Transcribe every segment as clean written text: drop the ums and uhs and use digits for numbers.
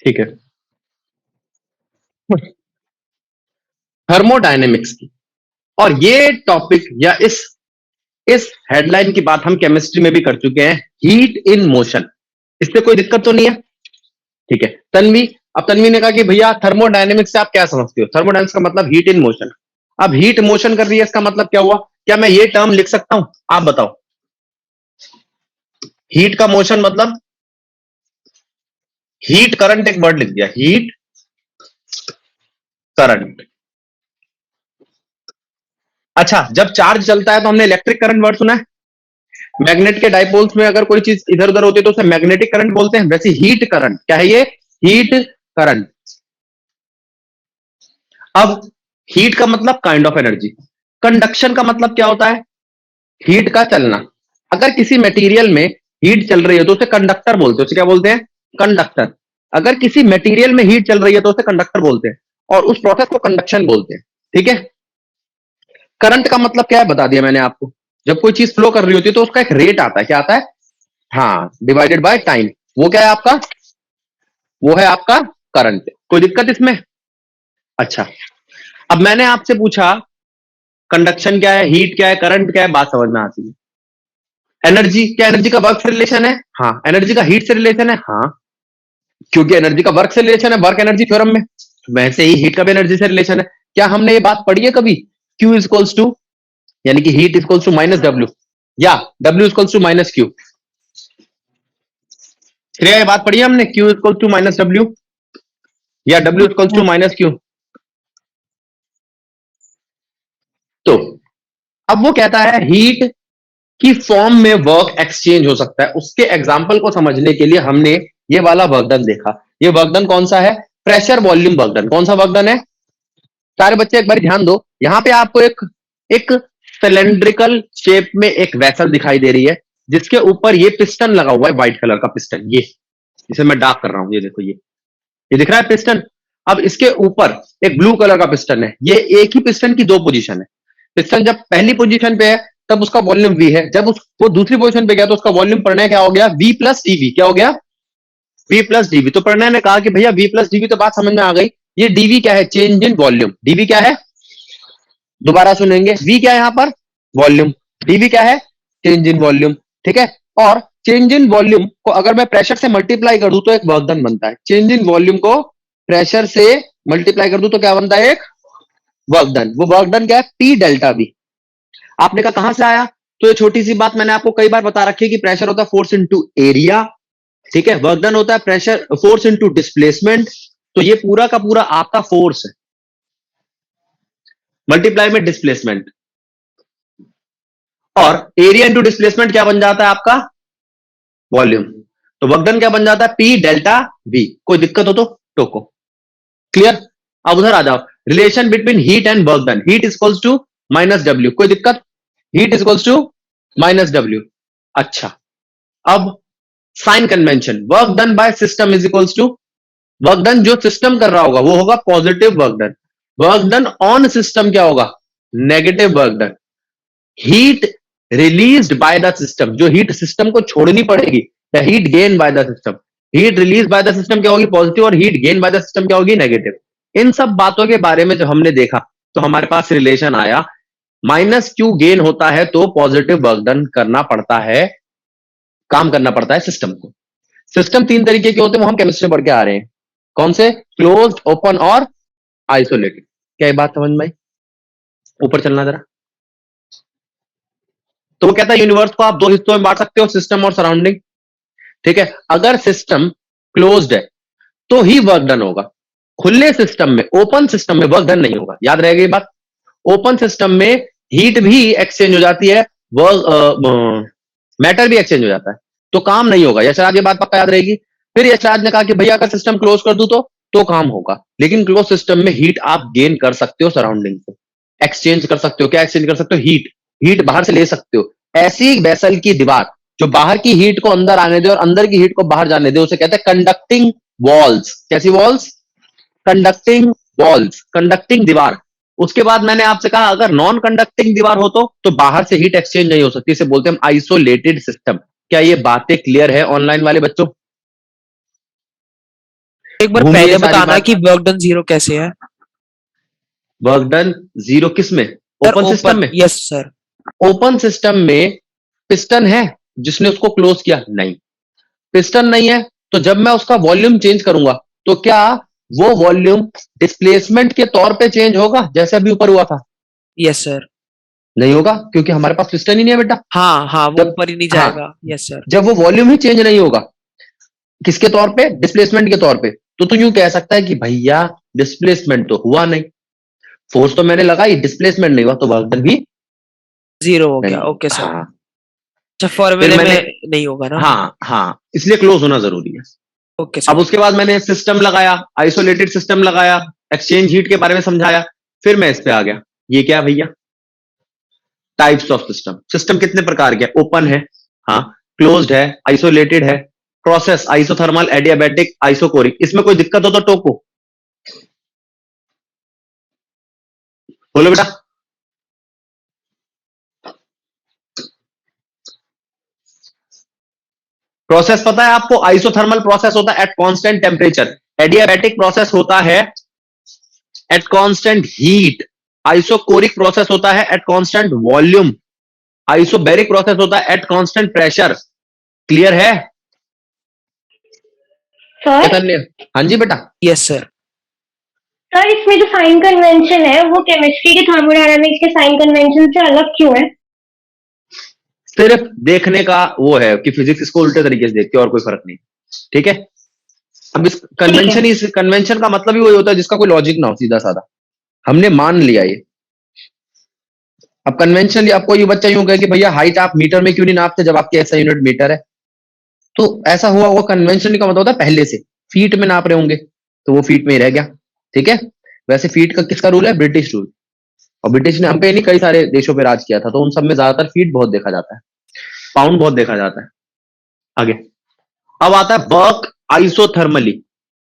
ठीक है। थर्मोडायनेमिक्स की, और ये टॉपिक या इस हेडलाइन की बात हम केमिस्ट्री में भी कर चुके हैं, हीट इन मोशन। इससे कोई दिक्कत तो नहीं है? ठीक है। तन्वी, अब तन्वी ने कहा कि भैया थर्मोडायनेमिक्स से आप क्या समझते हो? थर्मोडायनेमिक्स का मतलब हीट इन मोशन। अब हीट मोशन कर रही है, इसका मतलब क्या हुआ? क्या मैं ये टर्म लिख सकता हूं? आप बताओ। हीट का मोशन मतलब हीट करंट, एक वर्ड लिख दिया, हीट करंट। अच्छा, जब चार्ज चलता है तो हमने इलेक्ट्रिक करंट वर्ड सुना है। मैग्नेट के डाइपोल्स में अगर कोई चीज इधर उधर होती है तो उसे मैग्नेटिक करंट बोलते हैं। वैसे हीट करंट क्या है? ये हीट करंट। अब हीट का मतलब काइंड ऑफ एनर्जी। कंडक्शन का मतलब क्या होता है? हीट का चलना। अगर किसी मटेरियल में हीट चल रही है तो उसे कंडक्टर बोलते हैं। उसे क्या बोलते हैं? कंडक्टर। अगर किसी मटेरियल में हीट चल रही है तो उसे कंडक्टर बोलते हैं, और उस प्रोसेस को कंडक्शन बोलते हैं। ठीक है। करंट का मतलब क्या है बता दिया मैंने आपको। जब कोई चीज फ्लो कर रही होती है तो उसका एक रेट आता है। क्या आता है? हाँ, डिवाइडेड बाय टाइम। वो क्या है आपका? वो है आपका करंट। कोई दिक्कत इसमें? अच्छा, अब मैंने आपसे पूछा कंडक्शन क्या है, हीट क्या है, करंट क्या है, बात समझ में आती है। एनर्जी, क्या एनर्जी का वर्क से रिलेशन है? हाँ। एनर्जी का हीट से रिलेशन है? हाँ, क्योंकि एनर्जी का वर्क से रिलेशन है, वर्क एनर्जी थ्योरम में। वैसे ही हीट का भी एनर्जी से रिलेशन है। क्या हमने ये बात पढ़ी है कभी? Q इक्वल्स टू, यानी कि heat equals to minus W, या W equals to minus Q. ये बात पढ़ी है हमने, Q equals to minus W या W equals to minus Q. तो अब वो कहता है हीट की फॉर्म में वर्क एक्सचेंज हो सकता है। उसके एग्जाम्पल को समझने के लिए हमने ये वाला वर्क डन देखा। ये वर्क डन कौन सा है? Pressure volume work done. कौन सा वर्क डन है? सारे बच्चे एक बार ध्यान दो। यहां पे आपको एक एक सिलेंड्रिकल शेप में एक वेसल दिखाई दे रही है, जिसके ऊपर ये पिस्टन लगा हुआ है, व्हाइट कलर का पिस्टन। ये इसे मैं डार्क कर रहा हूं, ये देखो, ये दिख रहा है पिस्टन। अब इसके ऊपर एक ब्लू कलर का पिस्टन है। ये एक ही पिस्टन की दो पोजीशन है। पिस्टन जब पहली पोजीशन पे है तब उसका वॉल्यूम वी है, जब वो दूसरी पोजीशन पे गया तो उसका वॉल्यूम प्रणय क्या हो गया? V plus DV. क्या हो गया? V plus DV. तो प्रणय ने कहा कि भैया वी प्लस डीवी, तो बात समझ में आ गई। ये डीवी क्या है? Change in volume. डीवी क्या है? दोबारा सुनेंगे। वी क्या है यहां पर? वॉल्यूम। डीवी क्या है? Change in volume. ठीक है। और चेंज इन वॉल्यूम को अगर मैं प्रेशर से मल्टीप्लाई कर दूं तो एक वर्क डन बनता है। चेंज इन वॉल्यूम को प्रेशर से मल्टीप्लाई कर दूं तो क्या बनता है? एक वर्क डन। वो वर्क डन क्या है? P delta V. आपने कहा कहां से आया? तो ये छोटी सी बात मैंने आपको कई बार बता रखी है कि प्रेशर होता है फोर्स इनटू एरिया। ठीक है। वर्क डन होता है प्रेशर फोर्स इनटू डिस्प्लेसमेंट। तो ये पूरा का पूरा आपका फोर्स है, मल्टीप्लाई में डिस्प्लेसमेंट। और एरिया इंटू डिस्प्लेसमेंट क्या बन जाता है आपका? वॉल्यूम। तो वर्क डन क्या बन जाता है? P delta we. कोई दिक्कत हो तो टोको। क्लियर? अब उधर आ जाओ। Relation between heat and work done. Heat equals to minus W. कोई दिक्कत? Heat equals to minus W. अच्छा, अब sign convention, work done by system is equals to, work done जो सिस्टम कर रहा होगा वो होगा positive work done. Work done on system क्या होगा? Negative work done. Heat released by the system, जो हीट सिस्टम को छोड़नी पड़ेगी, या heat gain by the system. Heat release by the system क्या होगी? पॉजिटिव। और heat gain by the system क्या होगी? नेगेटिव। इन सब बातों के बारे में जब हमने देखा तो हमारे पास रिलेशन आया, माइनस क्यू गेन होता है तो पॉजिटिव वर्क डन करना पड़ता है, काम करना पड़ता है सिस्टम को। सिस्टम तीन तरीके के होते हैं, वो हम केमिस्ट्री में पढ़ के आ रहे हैं। कौन से? क्लोज्ड, ओपन और आइसोलेटेड। क्या ये बात समझ में आई? ऊपर चलना जरा। तो वो कहता है यूनिवर्स को आप दो हिस्सों में बांट सकते हो, सिस्टम और सराउंडिंग। ठीक है। अगर सिस्टम क्लोज्ड है तो ही वर्क डन होगा। खुले सिस्टम में, ओपन सिस्टम में वर्क डन नहीं होगा। याद रहेगी ये बात। ओपन सिस्टम में हीट भी एक्सचेंज हो जाती है, वर्क मैटर भी एक्सचेंज हो जाता है, तो काम नहीं होगा। यशराज ये बात पक्का याद रहेगी। फिर यशराज ने कहा कि भैया अगर सिस्टम क्लोज कर दूं तो काम होगा। लेकिन क्लोज सिस्टम में हीट आप गेन कर सकते हो, सराउंडिंग से एक्सचेंज कर सकते हो। क्या एक्सचेंज कर सकते हो? हीट। हीट बाहर से ले सकते हो। ऐसी वेसल की दीवार जो बाहर की हीट को अंदर आने दे और अंदर की हीट को बाहर जाने दे, उसे कहते हैं कंडक्टिंग वॉल्स। कैसी वॉल्स? कंडक्टिंग वॉल्स, कंडक्टिंग दीवार। उसके बाद मैंने आपसे कहा अगर नॉन कंडक्टिंग दीवार हो तो बाहर से हीट एक्सचेंज नहीं हो सकती, इसे बोलते हैं हम आइसोलेटेड सिस्टम। क्या ये बातें क्लियर है ऑनलाइन वाले बच्चों? एक बार भूमि ये पहले सारी बताना बात। कि वर्क डन जीरो कैसे है वर्क डन जीरो किस में? सर? ओपन सिस्टम ओपन, में। Yes sir. ओपन सिस्टम में पिस्टन है जिसने उसको क्लोज किया? नहीं, पिस्टन नहीं है। तो जब मैं उसका वॉल्यूम चेंज करूंगा तो क्या वो वॉल्यूम डिस्प्लेसमेंट के तौर पे चेंज होगा जैसे अभी ऊपर हुआ था? Yes sir. नहीं होगा, क्योंकि हमारे पास पिस्टन ही नहीं है बेटा। हाँ हाँ, वो जब ऊपर ही नहीं हाँ, जाएगा। Yes sir. जब वो वॉल्यूम ही चेंज नहीं होगा, किसके तौर पे? डिस्प्लेसमेंट के तौर पे। तो तू यूं कह सकता है कि भैया डिस्प्लेसमेंट तो हुआ नहीं, फोर्स तो मैंने लगाई, डिस्प्लेसमेंट नहीं हुआ, तो वर्क डन भी जीरो हो गया। नहीं ओके होगा। सर। हाँ, अच्छा, फिर फॉर्मूले मैंने, में नहीं होगा ना? हाँ हाँ, इसलिए क्लोज होना जरूरी है। ओके अब सर। उसके बाद मैंने सिस्टम लगाया, आइसोलेटेड सिस्टम लगाया, एक्सचेंज हीट के बारे में समझाया, फिर मैं इस पे आ गया। ये क्या है भैया? Types of system. सिस्टम कितने प्रकार के? ओपन है, हाँ, क्लोज्ड है, आइसोलेटेड है, प्रोसेस, आइसोथर्मल, एडियाबैटिक, आइसोकोरिक। इसमें कोई दिक्कत हो तो टोको, बोलो बेटा। प्रोसेस पता है आपको? आइसोथर्मल प्रोसेस होता है at constant temperature, adiabatic process होता है at constant heat, isochoric process होता है at constant volume, isobaric process होता है एट कांस्टेंट प्रेशर। क्लियर है सर? चैतन्य? हाँ जी बेटा। Yes sir. सर, इसमें जो साइन कन्वेंशन है वो केमिस्ट्री के थर्मोडायनामिक्स के साइन कन्वेंशन से अलग क्यों है? सिर्फ देखने का वो है कि फिजिक्स इसको उल्टे तरीके से देखती है, और कोई फर्क नहीं। ठीक है। अब इस ठीक है। कन्वेंशन, इस कन्वेंशन का मतलब ही वही होता है जिसका कोई लॉजिक ना हो, सीधा साधा। हमने मान लिया ये। अब कन्वेंशनली आपको ये बच्चा यूं कहे कि भैया हाइट आप मीटर में क्यों नहीं नापते जब आपके ऐसा यूनिट मीटर है? तो ऐसा हुआ होगा, कन्वेंशनली का मतलब होता है पहले से फीट में नाप रहे होंगे, तो वो फीट में ही रह गया। ठीक है। वैसे फीट का किसका रूल है? British rule. और ब्रिटिश ने हम पे नहीं, कई सारे देशों पे राज किया था, तो उन सब में ज्यादातर फीट बहुत देखा जाता है, पाउंड बहुत देखा जाता है। आगे अब आता है वर्क आइसोथर्मली।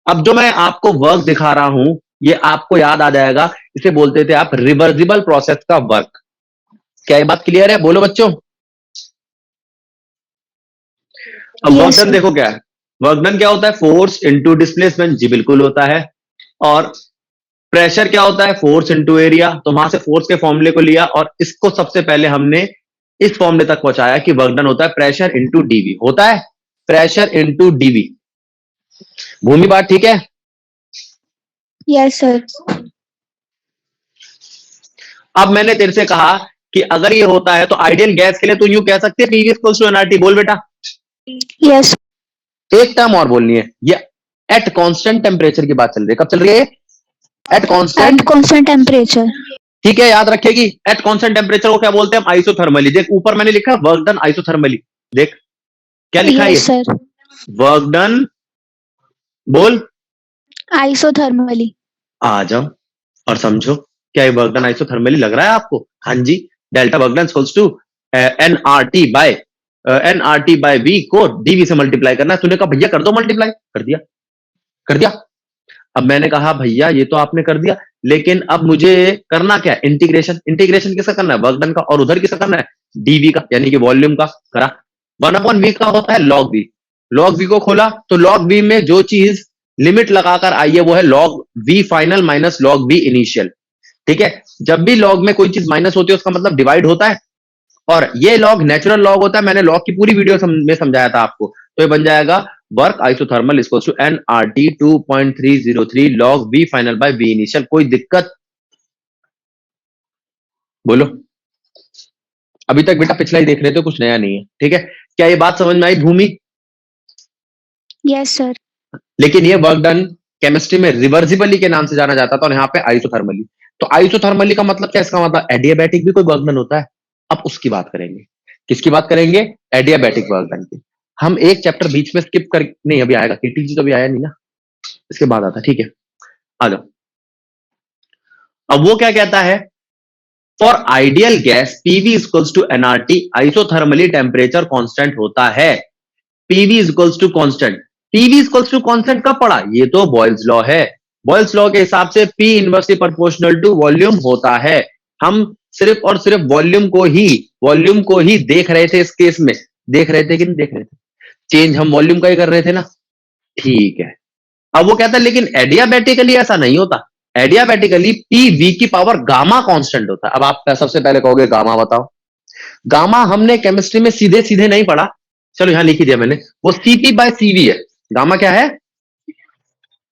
अब जो मैं आपको वर्क दिखा रहा हूं, ये आपको याद आ जाएगा, इसे बोलते थे आप रिवर्सिबल प्रोसेस का वर्क। क्या ये बात क्लियर है? बोलो बच्चों। अब वर्क डन देखो क्या है। वर्क डन क्या होता है? Force into displacement. जी बिल्कुल होता है। और प्रेशर क्या होता है? Force into area. तो वहां से फोर्स के फॉर्मूले को लिया और इसको सबसे पहले हमने इस फॉर्मूले तक पहुंचाया कि वर्क डन होता है प्रेशर इनटू डीवी। होता है प्रेशर इनटू डीवी। भूमि बात ठीक है? Yes sir. अब मैंने तेरे से कहा कि अगर ये होता है तो आइडियल गैस के लिए तो यूं कह सकते हैं पीवी इक्वल्स टू एनआरटी। बोल बेटा। यस। एक टर्म और बोलनी है, ये एट कांस्टेंट टेम्परेचर की बात चल रही है। कब चल रही है? At at constant. Constant temperature. ठीक है, याद रखेगी। एट कांस्टेंट टेम्परेचर को क्या बोलते हैं? हम आइसोथर्मली। देख ऊपर मैंने लिखा वर्क डन आइसोथर्मली। देख क्या लिखा है ये? Yes sir. वर्क डन, बोल। आइसोथर्मली। आ जाओ और समझो। क्या ये वर्क डन आइसोथर्मली लग रहा है आपको? हाँ जी। Delta work done equals to NRT by V को डीवी से मल्टीप्लाई करना है। तूने कहा भैया कर दो मल्टीप्लाई, कर दिया, कर दिया। अब मैंने कहा भैया ये तो आपने कर दिया, लेकिन अब मुझे करना क्या है? इंटीग्रेशन। इंटीग्रेशन किसका करना है? वर्क डन का। और उधर किसका करना है? डीवी का, यानी कि वॉल्यूम का। करा। 1/v का होता है लॉग वी। लॉग वी को खोला तो लॉग वी में जो चीज लिमिट लगाकर आई है वो है log V final minus log V initial. ठीक है। जब भी लॉग में कोई चीज माइनस होती है उसका मतलब डिवाइड होता है, और ये लॉग नेचुरल लॉग होता है। मैंने लॉग की पूरी वीडियो में समझाया था आपको। तो ये बन जाएगा work isothermal equals to N R T 2.303 log V final by V initial. कोई दिक्कत? बोलो। अभी तक बेटा पिछला ही देख रहे थे, कुछ नया नहीं है। ठीक है। क्या ये बात समझ में आई भूमि? Yes sir. लेकिन ये वर्क डन केमिस्ट्री में रिवर्सिबली के नाम से जाना जाता था और यहाँ पे आइसोथर्मली। तो आइसोथर्मली का मतलब क्या? इसका मतलब एडियाबैटिक भी कोई वर्क डन होता है। अब उसकी बात करेंगे। किसकी बात करेंगे? एडियाबैटिक वर्क डन की। हम एक चैप्टर बीच में स्किप कर, नहीं अभी आएगा, केटीजी तो अभी आया नहीं ना, इसके बाद आता। ठीक है, आ जाओ। अब वो क्या कहता है? For ideal gas PV equals to NRT, isothermally temperature constant होता है। PV equals to constant. PV equals to constant कब पढ़ा? ये तो बॉयल्स लॉ है। बॉयल्स लॉ के हिसाब से P inversely proportional to volume होता है। हम सिर्फ और सिर्फ वॉल्यूम को ही देख रहे थे इस केस में। देख रहे थे कि नहीं देख रहे थे? चेंज हम वॉल्यूम का ही कर रहे थे ना। ठीक है। अब वो कहता है लेकिन एडियाबैटिकली ऐसा नहीं होता, एडियाबैटिकली पी वी की पावर गामा कांस्टेंट होता है। अब आप सबसे पहले कहोगे गामा बताओ, गामा हमने केमिस्ट्री में सीधे सीधे नहीं पढ़ा, चलो यहां लिख ही दिया मैंने, वो सीपी बाय सीवी है। गामा क्या है?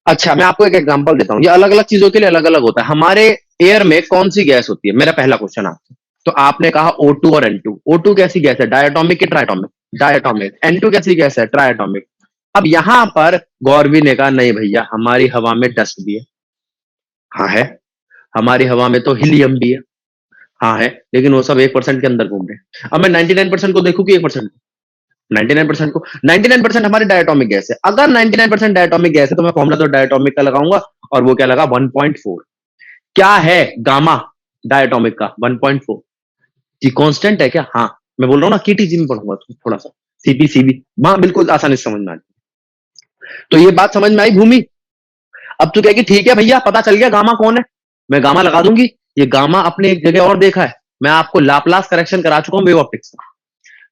अच्छा मैं आपको एक एग्जांपल देता हूं, ये अलग अलग चीजों के लिए अलग अलग होता है। हमारे एयर में कौन सी गैस होती है, मेरा पहला क्वेश्चन आपसे। तो आपने कहा O2 और N2। O2 कैसी गैस है, डायटोमिक की ट्राइटोमिक? डायटोमिक। N2 कैसी गैस है, ट्राइटोमिक। अब यहां पर गौरवी ने कहा नहीं भैया हमारी हवा में डस्ट भी है। हाँ है, हमारी हवा में तो हीलियम भी है। हाँ है, लेकिन वो सब 1% के अंदर घूम रहे हैं। अब मैं 99% को देखूं कि 1%? 99% को, 99% हमारी डायटोमिक गैस है। अगर 99% डायटोमिक गैस है तो मैं फॉर्मूला तो डायटोमिक का लगाऊंगा, और वो क्या लगा, 1.4। क्या है गामा डायटोमिक का? 1.4। जी कांस्टेंट है क्या? हाँ, मैं बोल रहा हूं ना केटीजी में पढ़ूंगा थोड़ा सा, सीपीसीबी। हाँ बिल्कुल आसानी से समझ में आ जाए। तो ये बात समझ में आई भूमि? अब तू कहेगी ठीक है भैया पता चल गया गामा कौन है, मैं गामा लगा दूंगी। ये गामा अपने एक जगह और देखा है, मैं आपको लाप्लास करेक्शन करा चुका हूं वेव ऑप्टिक्स का,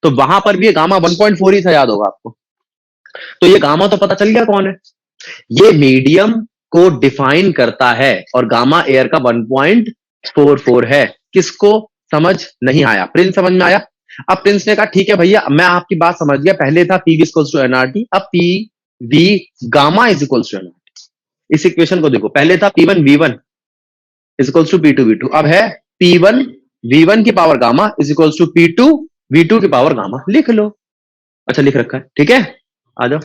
तो वहां पर भी ये गामा 1.4 ही था, याद होगा आपको। तो ये गामा तो पता चल गया कौन है, ये मीडियम को डिफाइन करता है, और गामा एयर का 1.44 है। किसको समझ नहीं आया? प्रिंस समझ में आया? अब प्रिंस ने कहा ठीक है भैया मैं आपकी बात समझ गया, पहले था P V equals to NRT, अब P V gamma is equals to NRT. इस इक्वेशन को देखो, पहले था P1 V1 is equals to P2 V2, अब है P1 V1 की power gamma is equals to P2 V2 की पावर गामा। लिख लो। अच्छा लिख रखा है, ठीक है, आ जाओ।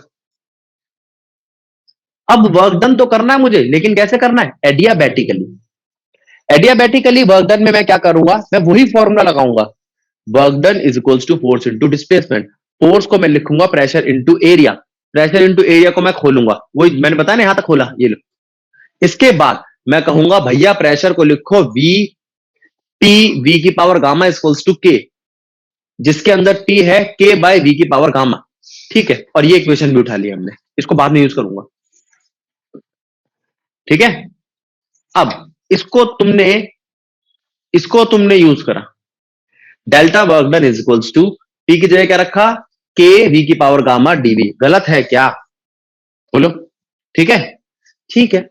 अब वर्क डन तो करना है मुझे, लेकिन कैसे करना है? एडियाबैटिकली। एडियाबैटिकली वर्क डन में मैं क्या करूंगा, मैं वही फॉर्मूला लगाऊंगा, work done is equals to force into displacement. Force को मैं लिखूंगा pressure into area, pressure into area को मैं खोलूंगा, वही मैंने बताया ना, यहां तक खोला, ये लो। इसके बाद मैं कहूंगा भैया प्रेशर को लिखो वी टी वी की पावर गामा इक्वल्स टू के, जिसके अंदर टी है के बाय वी की पावर गामा, ठीक है। और ये इक्वेशन भी उठा लिया हमने, इसको बाद में यूज करूंगा, ठीक है। अब इसको तुमने यूज करा, delta work done is equals to P की जगह क्या रखा, के वी की पावर गामा डीवी। गलत है क्या? बोलो। ठीक है, ठीक है।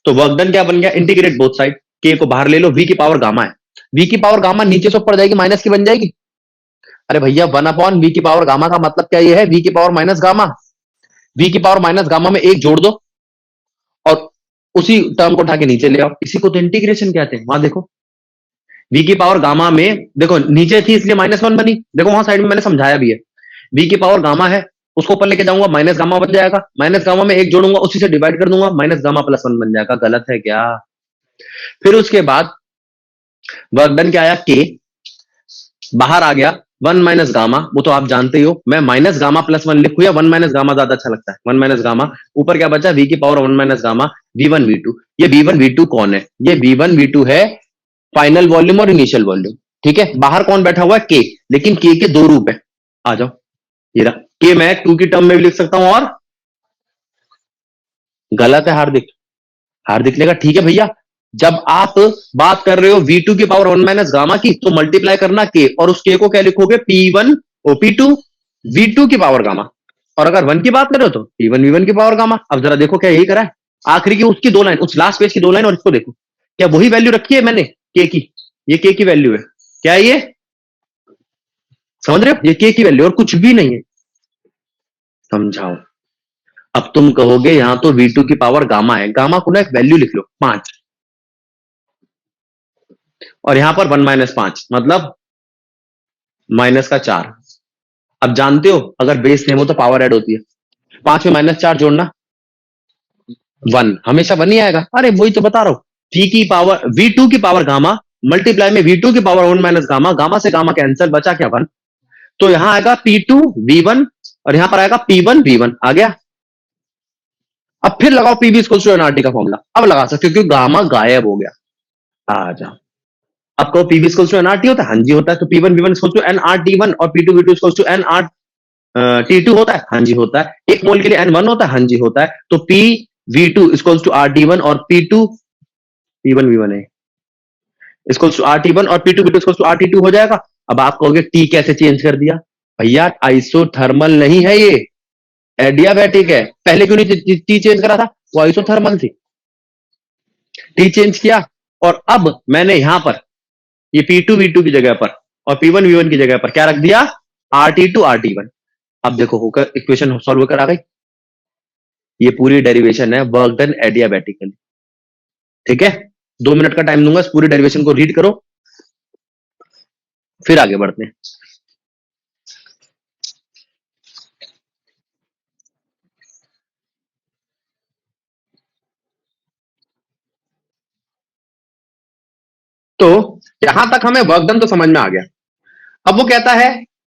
तो वर्क डन क्या बन गया, इंटीग्रेट बोथ साइड, के को बाहर ले लो, वी की पावर गामा है, वी की पावर गामा नीचे से ऊपर जाएगी, माइनस की बन जाएगी। अरे भैया 1 वी की पावर गामा का मतलब क्या ये है, वी की पावर माइनस गामा। वी की पावर माइनस गामा में एक जोड़ दो और उसी टर्म को उठा के नीचे ले आओ, इसी को तो इंटीग्रेशन कहते हैं। वहां देखो वी की पावर गामा में, देखो नीचे थी इसलिए -1 बनी, देखो वहां साइड में मैंने समझाया भी है। वी की पावर गामा है, उसको ऊपर लेके जाऊंगा, माइनस गामा बन जाएगा, माइनस गामा में एक जोड़ूंगा, उसी से डिवाइड कर दूंगा, माइनस गामा +1 बन जाएगा। गलत है क्या? फिर उसके बाद वर्क डन क्या आया, के बाहर आ गया, 1 माइनस गामा, वो तो आप जानते ही हो, मैं माइनस गामा +1 लिखूं या 1 माइनस गामा ज्यादा अच्छा लगता है? 1 माइनस गामा। ऊपर क्या बचा, वी की power 1 minus gamma, V1 V2। ये V1 V2 कौन है? ये V1 V2 है फाइनल वॉल्यूम और इनिशियल वॉल्यूम, ठीक है। बाहर कौन बैठा हुआ है, के, लेकिन के के दो रूप है, आ जाओ, ये रहा के, मैं 2 की टर्म में भी लिख सकता हूं, और गलत है हार्दिक, हार्दिक लेगा, ठीक है भैया। जब आप बात कर रहे हो V2 की पावर 1 माइनस गामा की, तो मल्टीप्लाई करना के, और उस के को क्या लिखोगे, P1 P2 V2 की पावर गामा। और अगर 1 की बात करो तो P1 V1 की पावर गामा। अब जरा देखो क्या यही करा है, आखिरी की उसकी 2 लाइन, उस लास्ट पेज की 2 लाइन, और इसको देखो क्या वही वैल्यू रखी है मैंने के की, ये के की वैल्यू है, क्या है ये, समझ रहे हो, ये के की वैल्यू और कुछ भी नहीं है। समझाओ। अब तुम कहोगे यहां तो V2 की पावर गामा है, गामा को ना एक वैल्यू लिख लो 5, और यहां पर 1 माइनस 5 मतलब माइनस का 4। अब जानते हो अगर बेस नेम हो तो पावर ऐड होती है, 5 में -4 जोड़ना 1, हमेशा 1 ही आएगा। अरे वही तो बता रहा हूं, V2 की पावर गामा मल्टीप्लाई में V2 की पावर 1 माइनस गामा, गामा से गामा कैंसिल, बचा क्या 1, तो यहां आएगा P2 V1 और यहां पर आएगा P1 V1, आ गया। अब फिर लगाओ PV इक्वल्स टू एनआरटी का फॉर्मूला, अब लगा सकते हो क्योंकि गामा गायब हो गया। आ जाओ, अब कहो PV इक्वल्स टू एनआरटी होता है, हाँ जी होता है, तो P1 V1 equals to nRT1 और P2 V2 equals to nRT2 होता है, हाँ जी होता है। एक मोल के लिए N1 होता है, हाँ जी होता है। तो PV2 इक्वल्स टू RT1 और P1 V1 है इक्वल्स टू RT1 और P2 V2 equals to RT2 हो जाएगा। अब आप कहोगे T कैसे चेंज कर दिया, भैया आइसोथर्मल नहीं है ये, एडियाबैटिक है। पहले क्यों नहीं T चेंज करा था, वो आइसोथर्मल थी। टी चेंज किया और अब मैंने यहां पर ये P2 V2 की जगह पर और P1 V1 की जगह पर क्या रख दिया, RT2 RT1। अब देखो होकर इक्वेशन सॉल्व होकर आ गई। ये पूरी डेरिवेशन है वर्क डन एडियाबैटिकली। ठीक है, 2 मिनट का टाइम दूंगा, इस पूरी डेरिवेशन को रीड करो, फिर आगे बढ़ते हैं। तो यहां तक हमें वर्क डन तो समझ में आ गया। अब वो कहता है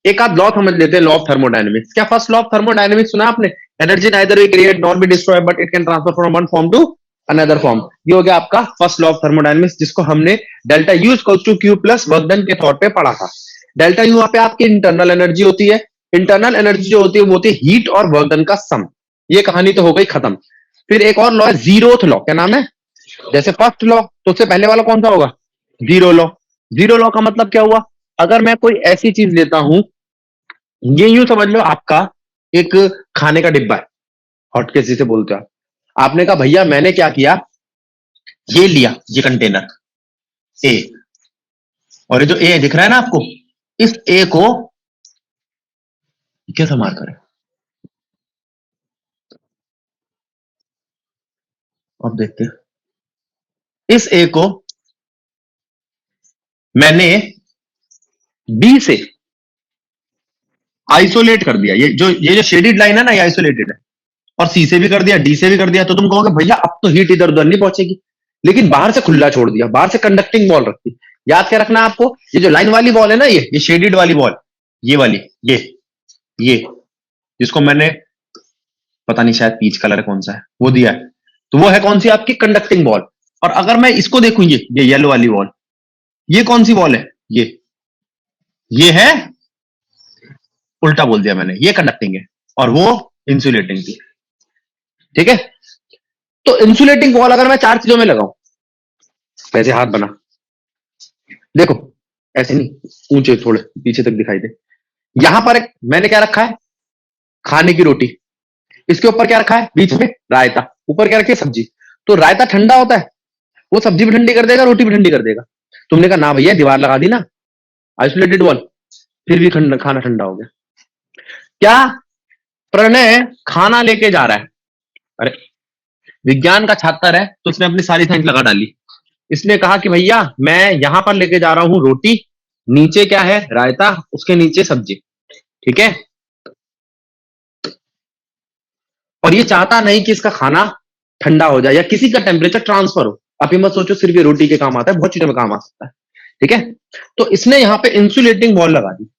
एक आध लॉ समझ लेते हैं, लॉ ऑफ थर्मोडायनेमिक्स। क्या फर्स्ट लॉ ऑफ थर्मोडायनेमिक्स सुना आपने? Energy neither we create not be destroy but it can transfer from one form to another form. ये हो गया आपका फर्स्ट लॉ ऑफ थर्मोडायनेमिक्स, जिसको हमने delta U equals to Q plus work done के तौर पे पढ़ा था। डेल्टा यू वहां पे आपकी इंटरनल एनर्जी होती है। इंटरनल एनर्जी जो होती है वो होती है हीट और वर्क डन का सम। ये कहानी तो हो गई खत्म। फिर एक और लॉ है जीरोथ लॉ। क्या नाम है? जैसे फर्स्ट लॉ, तो उससे पहले वाला कौन सा होगा? Zero law. जीरो लॉ का मतलब क्या हुआ? अगर मैं कोई ऐसी चीज लेता हूं, ये यूं समझ लो आपका एक खाने का डिब्बा है, हॉटकेस जिसे बोलते हो आप। आपने कहा भैया मैंने क्या किया, ये लिया, ये कंटेनर ए, और ये जो ए दिख रहा है ना आपको, इस ए को कैसे मार करें, अब देखते हैं। इस ए को मैंने बी से आइसोलेट कर दिया। ये जो शेडेड लाइन है ना, ये आइसोलेटेड है। और सी से भी कर दिया, डी से भी कर दिया। तो तुम कहोगे भैया अब तो हीट इधर उधर नहीं पहुंचेगी, लेकिन बाहर से खुला छोड़ दिया, बाहर से कंडक्टिंग वॉल रखती। याद क्या रखना है आपको, ये जो लाइन वाली वॉल है ना, ये शेडेड वाली वॉल, ये वाली, ये जिसको मैंने पता नहीं शायद पीच कलर कौन सा है वो दिया है, तो वो है कौन सी आपकी कंडक्टिंग वॉल। और अगर मैं इसको देखूं, ये येलो वाली वॉल, ये कौन सी वॉल है? ये है, उल्टा बोल दिया मैंने, ये कंडक्टिंग है और वो इंसुलेटिंग थी। ठीक है, तो इंसुलेटिंग वॉल अगर मैं 4 चीजों में लगाऊं, ऐसे हाथ बना, देखो ऐसे नहीं, ऊंचे थोड़े पीछे तक दिखाई दे। यहां पर एक मैंने क्या रखा है, खाने की रोटी, इसके ऊपर क्या रखा है, बीच में रायता, ऊपर क्या रखी है, सब्जी। तो रायता ठंडा होता है, वो सब्जी भी ठंडी कर देगा, रोटी भी ठंडी कर देगा। तुमने कहा ना भैया, दीवार लगा दी ना, आइसोलेटेड वॉल, फिर भी खाना ठंडा हो गया। क्या प्रणय खाना लेके जा रहा है, अरे विज्ञान का छात्र है तो उसने अपनी सारी साइंस लगा डाली। इसने कहा कि भैया मैं यहां पर लेके जा रहा हूं रोटी, नीचे क्या है, रायता, उसके नीचे सब्जी। ठीक है, और ये चाहता नहीं कि इसका खाना ठंडा हो जाए या किसी का टेम्परेचर ट्रांसफर हो। आप ये मत सोचो सिर्फ ये रोटी के काम आता है, बहुत चीजों में काम आ सकता है। ठीक है, तो इसने यहां पे इंसुलेटिंग वॉल लगा दी।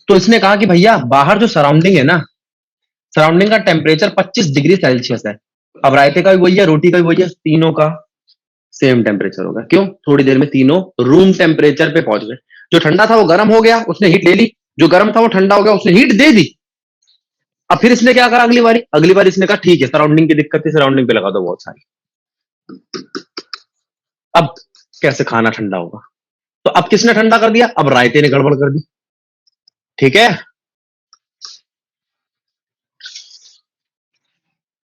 तो इसने कहा कि भैया बाहर जो सराउंडिंग है ना, सराउंडिंग का टेम्परेचर 25 डिग्री सेल्सियस है। अब रायते का भी वही है, रोटी का भी वही है, तीनों का सेम टेम्परेचर होगा। क्यों? थोड़ी देर में तीनों रूम टेम्परेचर पे पहुंच गए। जो ठंडा था वो गर्म हो गया, उसने हीट ले ली, जो गर्म था वो ठंडा हो गया, उसने हीट दे दी। अब फिर इसने क्या करा, अगली बार इसने कहा ठीक है, सराउंडिंग की दिक्कत थी, सराउंडिंग पे लगा दो बहुत सारी। अब कैसे खाना ठंडा होगा? तो अब किसने ठंडा कर दिया? अब रायते ने गड़बड़ कर दी। ठीक है,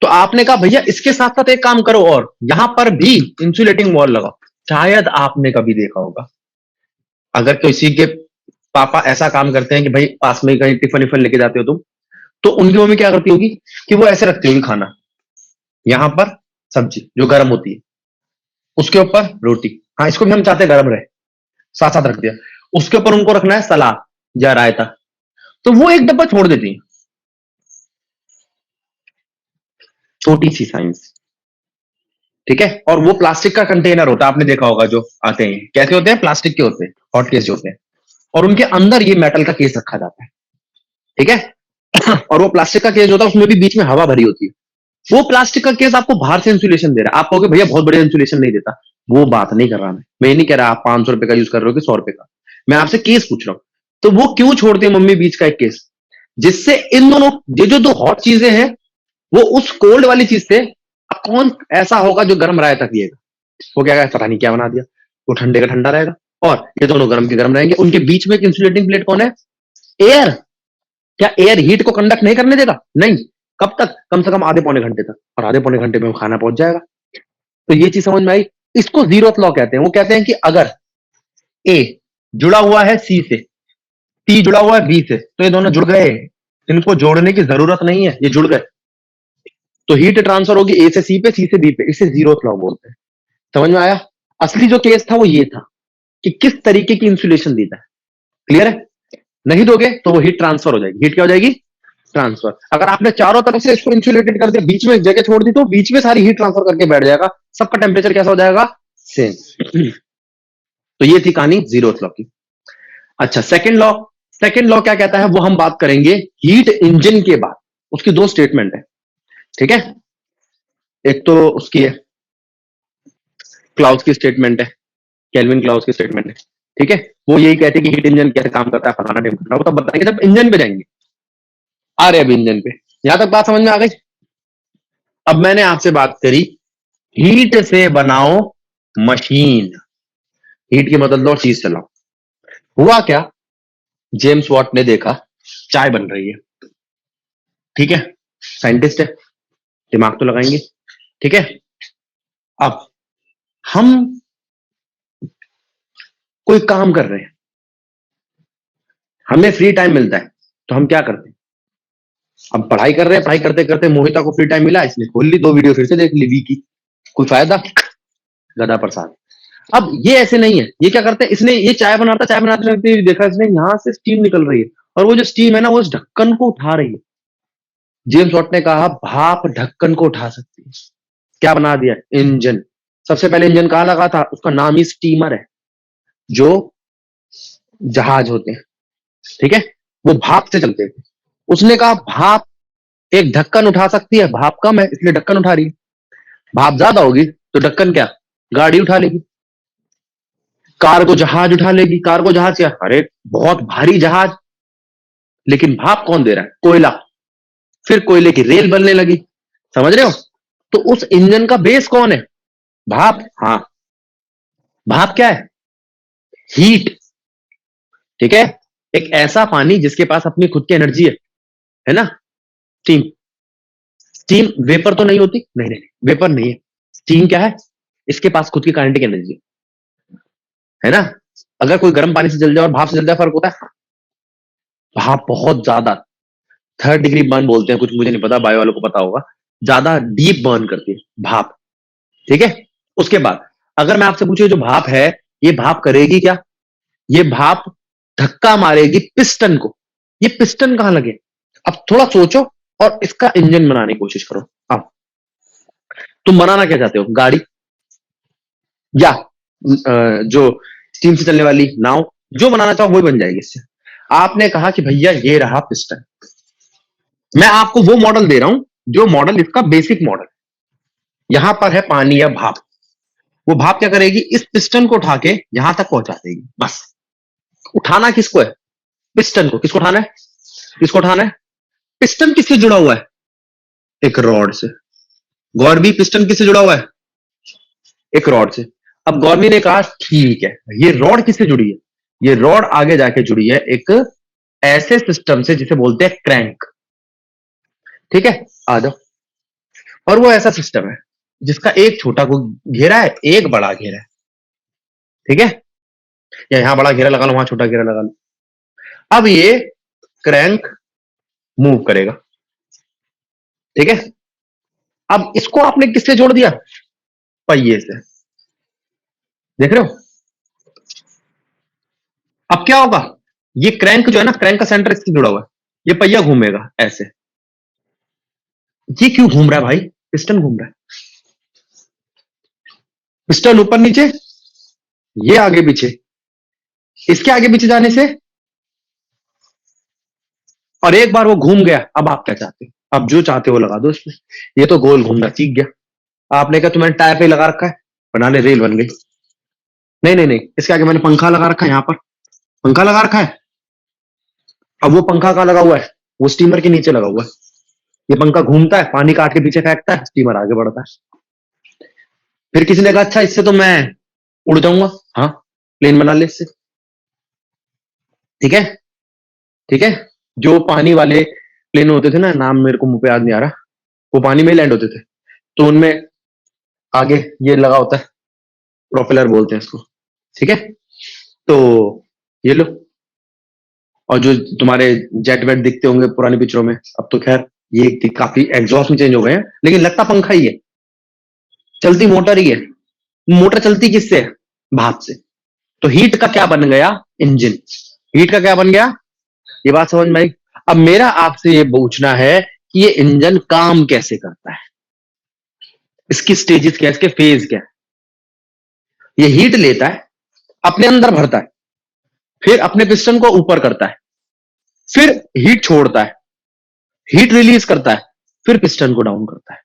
तो आपने कहा भैया इसके साथ साथ एक काम करो, और यहां पर भी इंसुलेटिंग वॉल लगाओ। शायद आपने कभी देखा होगा, अगर किसी के पापा ऐसा काम करते हैं कि भाई पास में कहीं टिफिन विफिन लेके जाते हो तुम, तो उनकी मम्मी क्या करती होगी कि वो ऐसे रखती होगी खाना, यहां पर सब्जी जो गर्म होती है, उसके ऊपर रोटी, हाँ इसको भी हम चाहते हैं गर्म रहे, साथ साथ रख दिया, उसके ऊपर उनको रखना है सलाद या रायता, तो वो एक डब्बा छोड़ देती है। छोटी सी साइंस। ठीक है, और वो प्लास्टिक का कंटेनर होता है, आपने देखा होगा जो आते हैं, कैसे होते हैं, प्लास्टिक के होते हैं, हॉट केस जो होते हैं, और उनके अंदर ये मेटल का केस रखा जाता है। ठीक है, और वो प्लास्टिक का केस होता है, उसमें भी बीच में हवा भरी होती है। वो प्लास्टिक का केस आपको बाहर से इंसुलेशन दे रहा है। आप कहोगे भैया बहुत बढ़िया इंसुलेशन नहीं देता, वो बात नहीं कर रहा मैं ये नहीं कह रहा आप 500 रुपए का यूज कर रहे हो कि 100 रुपए का, मैं आपसे केस पूछ रहा हूं। तो वो क्यों छोड़ते हैं मम्मी बीच का एक केस, जिससे इन दोनों ये जो दो हॉट चीजें हैं वो उस कोल्ड वाली चीज से, अब कौन ऐसा होगा जो गर्म रायता पिएगा, वो क्या पता नहीं क्या बना दिया, वो ठंडे का ठंडा रहेगा और ये दोनों गर्म के गर्म रहेंगे। उनके बीच में एक इंसुलेटिंग प्लेट कौन है, एयर। क्या एयर हीट को कंडक्ट नहीं करने देगा? नहीं, कब तक? कम से कम आधे पौने घंटे तक, और आधे पौने घंटे में खाना पहुंच जाएगा। तो ये चीज समझ में आई। इसको जीरोथ लॉ कहते हैं। वो कहते हैं कि अगर ए जुड़ा हुआ है सी से, टी जुड़ा हुआ है बी से, तो ये दोनों जुड़ गए, इनको जोड़ने की जरूरत नहीं है, ये जुड़ गए, तो हीट ट्रांसफर होगी ए से सी पे, सी से बी पे। इसे जीरोथ लॉ बोलते हैं। समझ में आया? असली जो केस था वो ये था कि किस तरीके की इंसुलेशन दी है। क्लियर है? नहीं दोगे तो वो हीट ट्रांसफर हो जाएगी। हीट क्या हो जाएगी? ट्रांसफर। अगर आपने चारों तरफ से इसको इंसुलेटेड कर दिया, बीच में एक जगह छोड़ दी, तो बीच में सारी हीट ट्रांसफर करके बैठ जाएगा, सबका टेम्परेचर कैसा हो जाएगा? सेम। तो ये थी कहानी जीरोथ लॉ की। अच्छा, सेकंड लॉ। सेकंड लॉ क्या कहता है वो हम बात करेंगे हीट इंजन के बाद। उसकी दो स्टेटमेंट है, ठीक है? एक तो उसकी है क्लाउस की स्टेटमेंट है, केल्विन क्लाउस की स्टेटमेंट है, ठीक है? वो यही कहते हैं कि हीट इंजन कैसे काम करता है, फलाना ढिमकाना, वो तब बताएंगे जब इंजन पे जाएंगे। आ रहे अभी इंजन पे। यहां तक बात समझ में आ गई? अब मैंने आपसे बात करी हीट से बनाओ मशीन, हीट की मदद लो चीज चलाओ। हुआ क्या? जेम्स वॉट ने देखा चाय बन रही है, ठीक है? साइंटिस्ट है, दिमाग तो लगाएंगे, ठीक है? अब हम कोई काम कर रहे हैं, हमें फ्री टाइम मिलता है, तो हम क्या करते हैं? हम पढ़ाई कर रहे हैं, पढ़ाई करते करते मोहिता को फ्री टाइम मिला, इसने खोल ली 2 वीडियो फिर से देख ली वी की। कोई फायदा? गधा प्रसाद। अब ये ऐसे नहीं है, ये क्या करते हैं, इसने ये चाय बनाते बनाते देखा इसने यहां से स्टीम निकल रही है, और वो जो स्टीम है ना वो इस ढक्कन को उठा रही है। जेम्स वॉट ने कहा भाप ढक्कन को उठा सकती है। क्या बना दिया? इंजन। सबसे पहले इंजन कहां लगा था? उसका नाम ही स्टीमर है, जो जहाज होते हैं, ठीक है? वो भाप से चलते थे। उसने कहा भाप एक ढक्कन उठा सकती है, भाप कम है इसलिए ढक्कन उठा रही है। भाप ज्यादा होगी तो ढक्कन क्या? गाड़ी उठा लेगी, कार को जहाज उठा लेगी। कार को जहाज क्या? अरे बहुत भारी जहाज। लेकिन भाप कौन दे रहा है? कोयला। फिर कोयले की रेल बनने लगी। समझ रहे हो? तो उस इंजन का बेस कौन है? भाप। हाँ, भाप क्या है? हीट, ठीक है? एक ऐसा पानी जिसके पास अपनी खुद की एनर्जी है ना? स्टीम। स्टीम वेपर तो नहीं होती, नहीं नहीं, वेपर नहीं है। स्टीम क्या है? इसके पास खुद की काइनेटिक एनर्जी है ना? अगर कोई गर्म पानी से जल जाए और भाप से जल जाए, फर्क होता है? भाप बहुत ज्यादा 3rd डिग्री बर्न बोलते हैं कुछ, मुझे नहीं पता, बायो वालों को पता होगा। ज्यादा डीप बर्न करती है भाप, ठीक है? उसके बाद अगर मैं आपसे पूछूं जो भाप है, ये भाप करेगी क्या? ये भाप धक्का मारेगी पिस्टन को। ये पिस्टन कहां लगे? अब थोड़ा सोचो और इसका इंजन बनाने की कोशिश करो। अब तुम बनाना क्या चाहते हो? गाड़ी या जो स्टीम से चलने वाली नाव, जो बनाना चाहो वही बन जाएगी इससे। आपने कहा कि भैया ये रहा पिस्टन, मैं आपको वो मॉडल दे रहा हूं जो मॉडल इसका बेसिक मॉडल। यहां पर है पानी या भाप। वो भाप क्या करेगी? इस पिस्टन को उठा के यहां तक पहुंचा देगी। बस उठाना किसको है? पिस्टन को। किसको उठाना है? किसको उठाना है? पिस्टन किससे जुड़ा हुआ है? एक रॉड से। गौरवी, पिस्टन किससे जुड़ा हुआ है? एक रॉड से। अब गौरवी ने कहा ठीक है, ये रॉड किससे जुड़ी है? ये रॉड आगे जाके जुड़ी है एक ऐसे सिस्टम से जिसे बोलते हैं क्रैंक, ठीक है? आ जाओ। और वो ऐसा सिस्टम है जिसका एक छोटा को घेरा है, एक बड़ा घेरा है, ठीक है? या यहां बड़ा घेरा लगा लो, वहां छोटा घेरा लगा लो। अब ये क्रैंक मूव करेगा, ठीक है? अब इसको आपने किससे जोड़ दिया? पहिए से। देख रहे हो? अब क्या होगा? ये क्रैंक जो है ना, क्रैंक का सेंटर इससे जुड़ा हुआ है, ये पहिया घूमेगा ऐसे। ये क्यों घूम रहा है भाई? पिस्टन घूम रहा है। पिस्टन ऊपर नीचे, ये आगे पीछे, इसके आगे पीछे जाने से, और एक बार वो घूम गया। अब आप क्या चाहते हो? आप जो चाहते हो लगा दो इसमें। ये तो गोल घूमना सीख गया। आपने कहा तुम्हें टायर पे लगा रखा है, बना ले, रेल बन गई। नहीं नहीं नहीं, इसके आगे मैंने पंखा लगा रखा है, यहां पर पंखा लगा रखा है। अब वो पंखा कहां लगा हुआ है? वो स्टीमर के नीचे लगा हुआ है। ये पंखा घूमता है, पानी काट के पीछे फेंकता है, स्टीमर आगे बढ़ता है। फिर किसी ने कहा अच्छा इससे तो मैं उड़ जाऊंगा। हाँ, प्लेन बना ले इससे, ठीक है? ठीक है? जो पानी वाले प्लेन होते थे ना, नाम मेरे को मुंह पे याद नहीं आ रहा, वो पानी में लैंड होते थे, तो उनमें आगे ये लगा होता है, प्रोपेलर बोलते हैं इसको, ठीक है। तो ये लो, और जो तुम्हारे जेट वेट दिखते होंगे पुरानी पिक्चरों में, अब तो खैर ये काफी एग्जॉस्ट में चेंज हो गए हैं, लेकिन लगता पंखा ही है, चलती मोटर ही है। मोटर चलती किससे है? भाप से। तो हीट का क्या बन गया? इंजन। हीट का क्या बन गया? ये बात समझ में आई? अब मेरा आपसे ये पूछना है कि ये इंजन काम कैसे करता है, इसकी स्टेजेस क्या है, इसके फेज क्या है? ये हीट लेता है, अपने अंदर भरता है, फिर अपने पिस्टन को ऊपर करता है, फिर हीट छोड़ता है, हीट रिलीज करता है, फिर पिस्टन को डाउन करता है।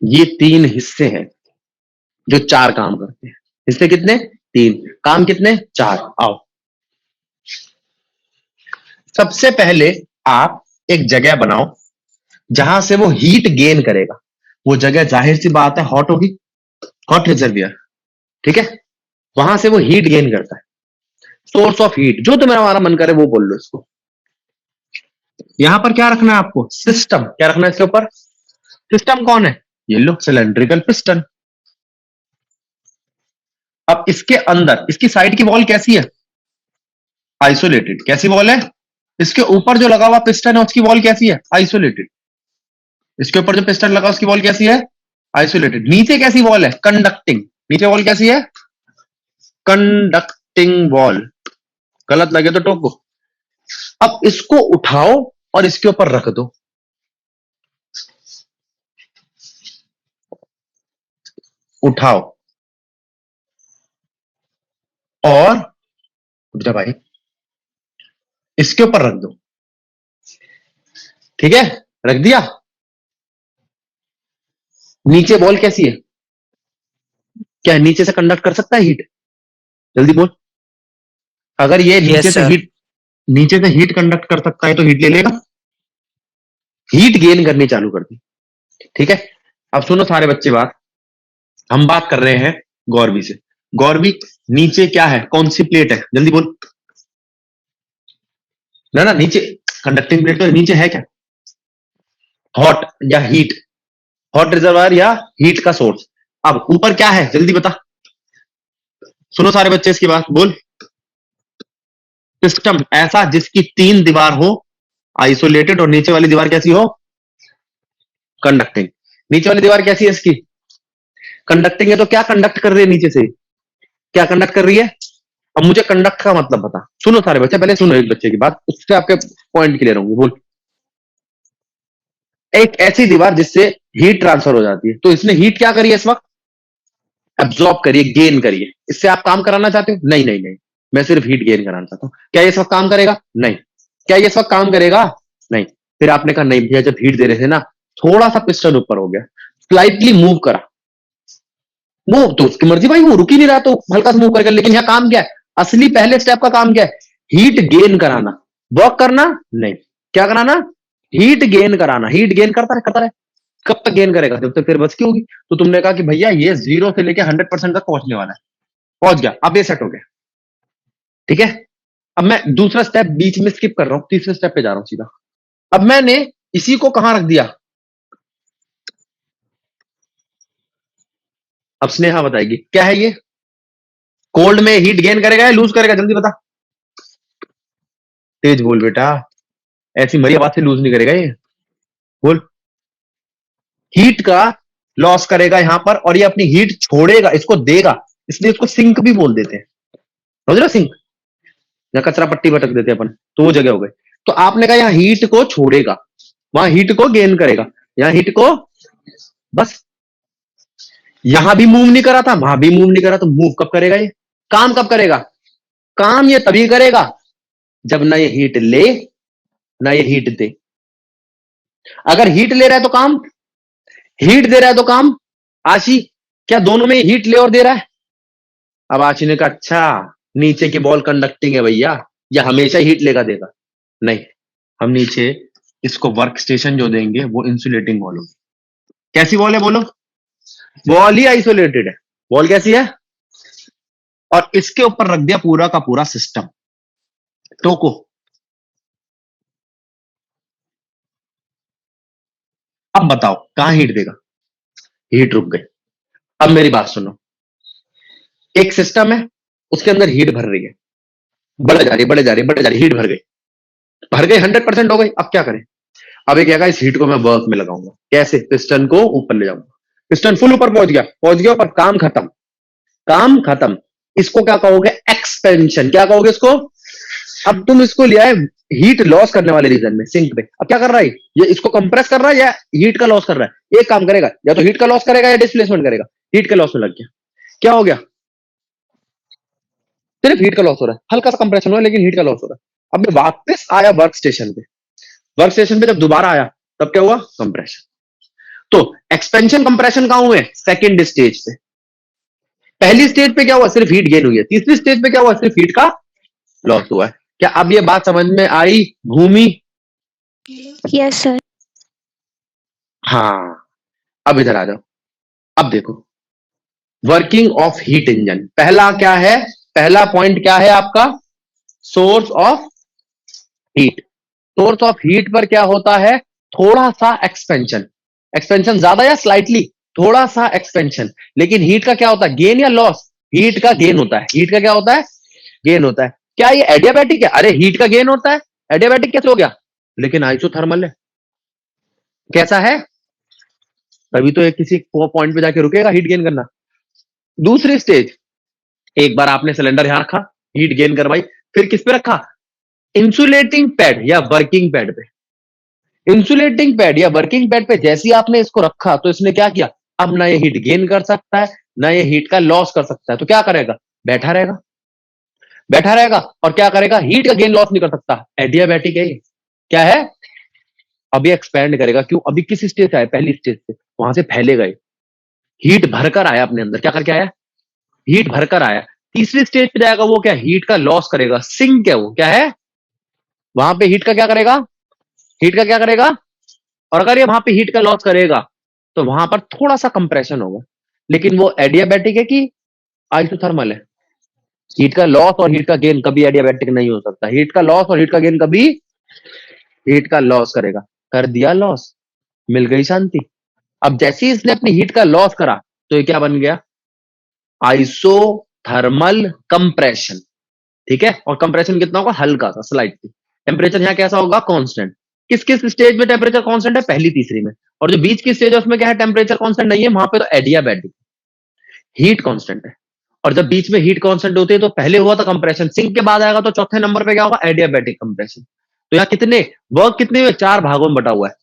ये 3 हिस्से हैं जो 4 काम करते हैं। हिस्से कितने? 3, काम कितने? 4। आओ, सबसे पहले आप एक जगह बनाओ जहां से वो हीट गेन करेगा। वो जगह जाहिर सी बात है हॉट होगी, हॉट रिजर्वियर, ठीक है। वहां से वो हीट गेन करता है, सोर्स ऑफ हीट, जो तुम्हारा हमारा मन करे वो बोल लो इसको। यहां पर क्या रखना है आपको? सिस्टम। क्या रखना है इसके ऊपर? सिस्टम कौन है? ये लो, सिलेंड्रिकल पिस्टन। अब इसके अंदर इसकी साइड की वॉल कैसी है? आइसोलेटेड। कैसी वॉल है? इसके ऊपर जो लगा हुआ पिस्टन है उसकी वॉल कैसी है? आइसोलेटेड। इसके ऊपर जो पिस्टन लगा उसकी वॉल कैसी है? आइसोलेटेड। नीचे कैसी वॉल है? कंडक्टिंग। नीचे वॉल कैसी है? Conducting wall. गलत लगे तो टोको। अब इसको उठाओ और इसके ऊपर रख दो। उठाओ और रुक जा भाई, इसके ऊपर रख दो, ठीक है। रख दिया। नीचे वॉल कैसी है? क्या नीचे से कंडक्ट कर सकता है हीट? जल्दी बोल। अगर ये Yes, नीचे से sir. हीट, नीचे से हीट कंडक्ट कर सकता है तो हीट ले लेगा, हीट गेन करनी चालू कर दी, ठीक है। अब सुनो सारे बच्चे बात, हम बात कर रहे हैं गौरवी से। गौरवी, नीचे क्या है? कौन सी प्लेट है? जल्दी बोल। ना ना, नीचे कंडक्टिंग प्लेट तो नीचे है क्या? हॉट या हीट, हॉट रिजर्वायर या हीट का सोर्स। अब ऊपर क्या है? जल्दी बता। सुनो सारे बच्चे इसकी बात, बोल। सिस्टम ऐसा जिसकी 3 दीवार हो, आइसोलेटेड, और नीचे वाली दीवार कैसी हो? कंडक्टिंग। नीचे वाली दीवार कैसी है इसकी? कंडक्टिंग है, तो क्या कंडक्ट कर रही है नीचे से? क्या कंडक्ट कर रही है? अब मुझे कंडक्ट का मतलब बता। सुनो सारे बच्चे, पहले सुनो एक बच्चे की बात, उससे आपके पॉइंट क्लियर होंगे। बोल। एक ऐसी दीवार जिससे हीट ट्रांसफर हो जाती है, तो इसने हीट क्या करी है इस वक्त? एब्जॉर्ब करिए, गेन करिए। इससे आप काम कराना चाहते हो? नहीं नहीं नहीं, मैं सिर्फ हीट गेन कराना चाहता हूं। क्या ये इस वक्त काम करेगा? नहीं। क्या ये इस वक्त काम करेगा? नहीं। फिर आपने कहा नहीं भैया, जब हीट दे रहे थे ना, थोड़ा सा पिस्टन ऊपर हो गया, स्लाइटली मूव करा। मूव तो उसकी मर्जी भाई, वो रुक ही नहीं रहा तो हल्का सा मूव करके। लेकिन यहां काम क्या है? असली पहले स्टेप का काम क्या है? हीट गेन कराना, वर्क करना नहीं। क्या कराना? हीट गेन कराना। हीट गेन करता रहे। कब तक गेन करेगा? जब तक फिर बस की होगी। तो तुमने कहा कि भैया ये 0 से लेके 100% तक पहुंचने वाला है। पहुंच गया, अब ये सेट हो गया, ठीक है। अब मैं दूसरा स्टेप बीच में स्किप कर रहा हूं, तीसरे स्टेप पे जा रहा हूं सीधा। अब मैंने इसी को कहां रख दिया? अब स्नेहा बताएगी क्या है ये। कोल्ड में हीट गेन करेगा या लूज करेगा? जल्दी बता। तेज बोल बेटा, ऐसी मरी आवाज से लूज नहीं करेगा ये। बोल। हीट का लॉस करेगा यहां पर, और ये अपनी हीट छोड़ेगा, इसको देगा, इसलिए इसको सिंक भी बोल देते हैं। समझ रहे हो? सिंक या कचरा पट्टी भटक देते हैं अपन, तो वो जगह हो गई। तो आपने कहा यहां हीट को छोड़ेगा, वहां हीट को गेन करेगा, यहां हीट को, बस। यहां भी मूव नहीं करा था, वहां भी मूव नहीं करा, तो मूव कब करेगा ये? काम कब करेगा? काम ये तभी करेगा जब ना ये हीट ले ना ये हीट दे। अगर हीट ले रहा है तो काम, हीट दे रहा है तो काम। आशी, क्या दोनों में हीट ले और दे रहा है? अब आशी ने कहा अच्छा, नीचे की बॉल कंडक्टिंग है भैया, या हमेशा हीट लेगा देगा? नहीं, हम नीचे इसको वर्क स्टेशन जो देंगे वो इंसुलेटिंग वॉल होगी। कैसी वॉल है बोलो? वॉल ही आइसोलेटेड है। वॉल कैसी है? और इसके ऊपर रख दिया पूरा का पूरा सिस्टम। टोको। अब बताओ कहां हीट देगा? हीट रुक गई। अब मेरी बात सुनो, एक सिस्टम है, उसके अंदर हीट भर रही है, बढ़ जा रही बढ़ जा रही बढ़ जा रही, हीट भर गई 100% हो गई। अब क्या करें? अब एक क्या, इस हीट को मैं वर्क में लगाऊंगा। कैसे? पिस्टन को ऊपर ले जाऊंगा, पिस्टन फुल ऊपर पहुंच गया, पर काम खत्म, काम खत्म। इसको क्या कहोगे? एक्सपेंशन। क्या कहोगे इसको? अब तुम इसको ले आए हीट लॉस करने वाले रीजन में, सिंक पे। अब क्या कर रहा है ये? इसको कंप्रेस कर रहा है या हीट का लॉस कर रहा है? एक काम करेगा, या तो हीट का लॉस करेगा या डिस्प्लेसमेंट करेगा। हीट के लॉस में लग गया। क्या हो गया? सिर्फ हीट का लॉस हो रहा है, हल्का सा कंप्रेशन हुआ लेकिन हीट का लॉस हो रहा है। अब मैं वापस आया वर्क स्टेशन पे, वर्क स्टेशन पे जब दोबारा आया तब क्या हुआ? कंप्रेशन। तो एक्सपेंशन कंप्रेशन कहां हुए? सेकंड स्टेज पे। पहली स्टेज पे क्या हुआ? सिर्फ हीट गेन हुई है। तीसरी स्टेज पे क्या हुआ? सिर्फ हीट का लॉस हुआ है। क्या अब ये बात समझ में आई भूमि? Yes, sir. हाँ, अब इधर आ जाओ। अब देखो, वर्किंग ऑफ हीट इंजन। पहला क्या है? पहला पॉइंट क्या है आपका? Source of heat. Source of heat पर क्या होता है? थोड़ा सा एक्सपेंशन। एक्सपेंशन ज्यादा या स्लाइटली? थोड़ा सा एक्सपेंशन। लेकिन हीट का क्या होता है? गेन या लॉस? हीट का गेन होता है। हीट का क्या होता है? गेन होता है। क्या ये एडियाबैटिक है? अरे हीट का गेन होता है, एडियाबैटिक कैसे हो गया? लेकिन आइसोथर्मल है। कैसा है? तभी तो एक किसी पॉइंट पे जाके रुकेगा हीट गेन करना। दूसरी स्टेज, एक बार आपने सिलेंडर यहां रखा, हीट गेन करवाई, फिर किस पे रखा? इंसुलेटिंग पैड या वर्किंग पैड पे। इंसुलेटिंग पैड या वर्किंग पैड पे जैसे ही आपने इसको रखा तो इसने क्या किया? अब ना ये हीट गेन कर सकता है, ना ये हीट का लॉस कर सकता है। तो क्या करेगा? बैठा रहेगा, बैठा रहेगा। और क्या करेगा? हीट का गेन लॉस नहीं कर सकता। एडियाबैटिक है ये। क्या है? अभी एक्सपैंड करेगा। क्यों? अभी किस स्टेज से आया? पहली स्टेज से, वहां से फैले गए, हीट भरकर आया अपने अंदर। क्या करके आया? हीट भरकर आया। तीसरी स्टेज पे जाएगा, वो क्या? हीट का लॉस करेगा। सिंक है वो। क्या है? वहां पे हीट का क्या करेगा? हीट का क्या करेगा? और अगर ये वहां पे हीट का लॉस करेगा तो वहां पर थोड़ा सा कंप्रेशन होगा। लेकिन वो एडियाबैटिक है कि आइसोथर्मल है? हीट का लॉस और हीट का गेन कभी एडियाबैटिक नहीं हो सकता। हीट का लॉस और हीट का गेन कभी, हीट का लॉस करेगा। कर दिया लॉस, मिल गई शांति। अब जैसे ही इसने अपनी हीट का लॉस करा तो ये क्या बन गया? Isothermal compression. ठीक है? और कंप्रेशन कितना होगा? हल्का सा, स्लाइटली। टेम्परेचर यहां कैसा होगा? कांस्टेंट। किस किस स्टेज में टेम्परेचर कांस्टेंट है? पहली, तीसरी में। और जो बीच की स्टेज है उसमें क्या है? टेम्परेचर कांस्टेंट नहीं है, वहां पे तो एडियाबैटिक, हीट कांस्टेंट है। और जब बीच में हीट कांस्टेंट होती है तो पहले हुआ था कंप्रेशन, सिंक के बाद आएगा तो चौथे नंबर पे क्या होगा? Adiabatic compression. तो यहाँ कितने वर्क, कितने हुए? 4 भागों में बटा हुआ है।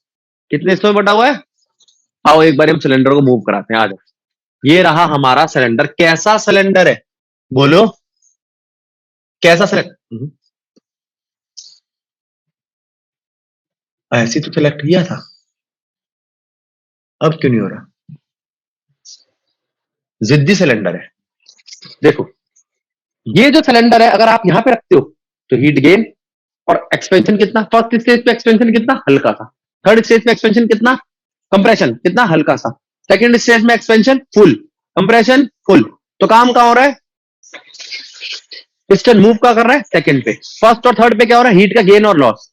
कितने हिस्सों में बटा हुआ है? आओ एक बार हम सिलेंडर को मूव कराते हैं। आ जाओ। ये रहा हमारा सिलेंडर। कैसा सिलेंडर है? बोलो, कैसा सिलेंडर? ऐसे तो सिलेक्ट किया था, अब क्यों नहीं हो रहा? जिद्दी सिलेंडर है। देखो, ये जो सिलेंडर है अगर आप यहां पे रखते हो तो हीट गेन और एक्सपेंशन कितना? फर्स्ट स्टेज पे एक्सपेंशन कितना? हल्का सा। थर्ड स्टेज पे एक्सपेंशन कितना? कंप्रेशन कितना? हल्का सा। सेकंड स्टेज में एक्सपेंशन फुल, कंप्रेशन फुल। तो काम कहां हो रहा है? पिस्टन मूव का कर रहा है सेकंड पे। फर्स्ट और थर्ड पे क्या हो रहा है? हीट का गेन और लॉस।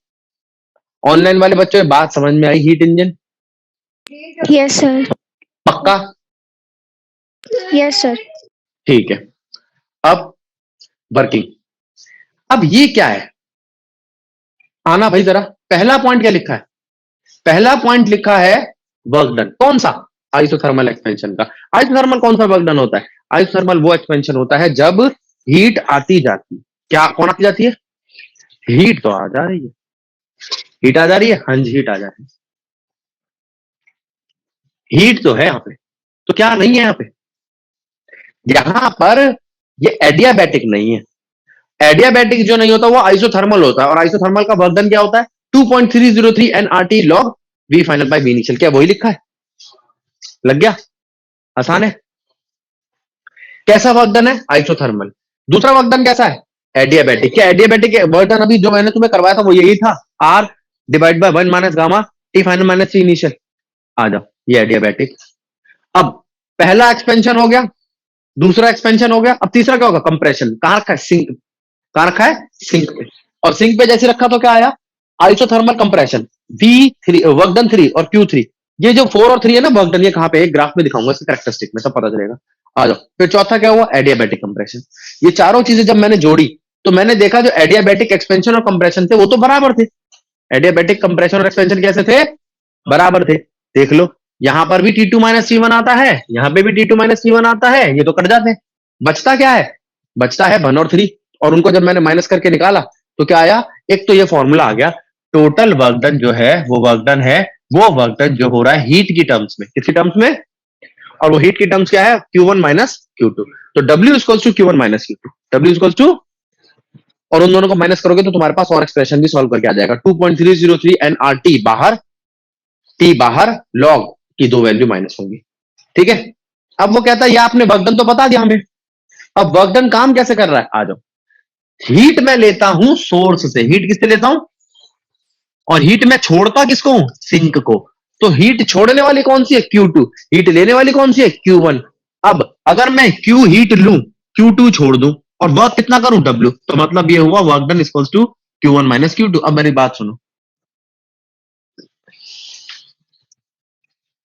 ऑनलाइन वाले बच्चों में बात समझ में आई? Heat engine Yes, sir. पक्का? Yes, sir. ठीक है। अब वर्किंग। अब ये क्या है? आना भाई जरा। पहला पॉइंट क्या लिखा है? पहला पॉइंट लिखा है वर्क डन। कौन सा? आइसोथर्मल एक्सपेंशन का। आइसोथर्मल कौन सा वर्क डन होता है? आइसोथर्मल वो एक्सपेंशन होता है जब हीट आती जाती। क्या कौन आती जाती है? हीट तो आ जा रही है। हीट आ जा रही है? हाँ जी, हीट आ जा रही है। हीट तो है यहां पे, तो क्या नहीं है यहां पे? यहां पर ये एडियाबैटिक नहीं है। एडियाबैटिक जो नहीं होता वो आइसोथर्मल होता है। और आइसोथर्मल का वर्क डन क्या होता है? 2.303 nRT log V final by V initial। क्या वही लिखा है? लग गया? आसान है। कैसा वर्क डन है? आइसोथर्मल। दूसरा वर्क डन कैसा है? एडियाबैटिक। क्या एडियाबैटिक वर्क डन अभी जो मैंने तुम्हें करवाया था वो यही था, R divide by 1 minus gamma T final minus T initial. आ जाओ, ये एडियाबैटिक। अब पहला एक्सपेंशन हो गया, दूसरा एक्सपेंशन हो गया, अब तीसरा क्या होगा? कंप्रेशन। कहां रखा है? सिंक। कहां रखा है? सिंक पे। और सिंक पे जैसे रखा तो क्या आया? Isothermal compression. V3 work done 3 और Q3 ये जो 4 और 3 है ना वर्क डन, ये कहां पे है, ग्राफ में दिखाऊंगा इसके कैरेक्टरिस्टिक में, सब पता चलेगा। आ जाओ, फिर चौथा क्या हुआ, एडियाबैटिक कंप्रेशन। ये चारों चीजें जब मैंने जोड़ी तो मैंने देखा जो एडियाबैटिक एक्सपेंशन और कंप्रेशन थे वो तो बराबर थे। एडियाबैटिक कंप्रेशन और एक्सपेंशन कैसे थे, बराबर थे। देख लो, यहां पर भी T2 माइनस T1 आता है, यहां पे भी T2 माइनस T1 आता है, ये तो कट जाते हैं। बचता क्या है, बचता है 1 और 3, और उनको जब मैंने माइनस करके निकाला तो क्या आया, एक तो ये फॉर्मूला आ गया, टोटल वर्क डन जो है वो वर्क डन है, वो वर्क डन जो हो रहा है हीट की टर्म्स में, किसकी टर्म्स में, और वो हीट की टर्म्स क्या है, Q1 माइनस Q2। तो W equals to Q1 minus Q2, W equals to, और उन दोनों को माइनस करोगे तो तुम्हारे पास और एक्सप्रेशन भी सॉल्व करके आ जाएगा। 2.303 nRT बाहर, T बाहर, लॉग की दो वैल्यू माइनस होंगी। ठीक है, अब वो कहता है ये आपने वर्क डन तो बता दिया हमें, अब वर्क डन काम कैसे कर रहा है, आ जाओ। हीट मैं लेता हूं सोर्स से, हीट किससे लेता हूं, और हीट में छोड़ता किसको हूं, सिंक को। तो हीट छोड़ने वाली कौन सी है, Q2, हीट लेने वाली कौन सी है, Q1। अब अगर मैं Q हीट लूं, Q2 छोड़ दूं और वर्क कितना करूं, W, तो मतलब ये हुआ work done equals to Q1 minus Q2। अब मेरी बात सुनो,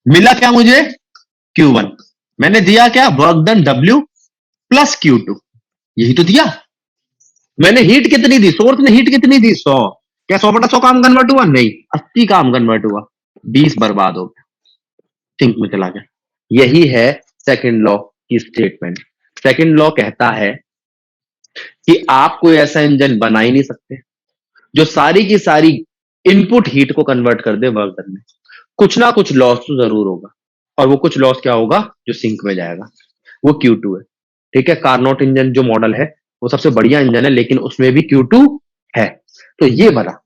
मिला क्या मुझे, Q1, मैंने दिया क्या, work done W plus Q2, यही तो दिया। मैंने हीट कितनी दी, सोर्स ने हीट कितनी दी, 100, क्या 100/100 काम कन्वर्ट हुआ, नहीं, 80 काम कन्वर्ट हुआ, 20 बर्बाद हो गया, सिंक में चला गया। यही है सेकंड लॉ की स्टेटमेंट। सेकंड लॉ कहता है कि आप कोई ऐसा इंजन बना ही नहीं सकते जो सारी की सारी इनपुट हीट को कन्वर्ट कर दे वर्क डन में, कुछ ना कुछ लॉस तो जरूर होगा, और वो कुछ लॉस क्या होगा, जो सिंक में जाएगा, वो Q2 है। ठीक है, कारनोट इंजन जो मॉडल है वो सबसे बढ़िया इंजन है, लेकिन उसमें भी Q2 है। तो ये बना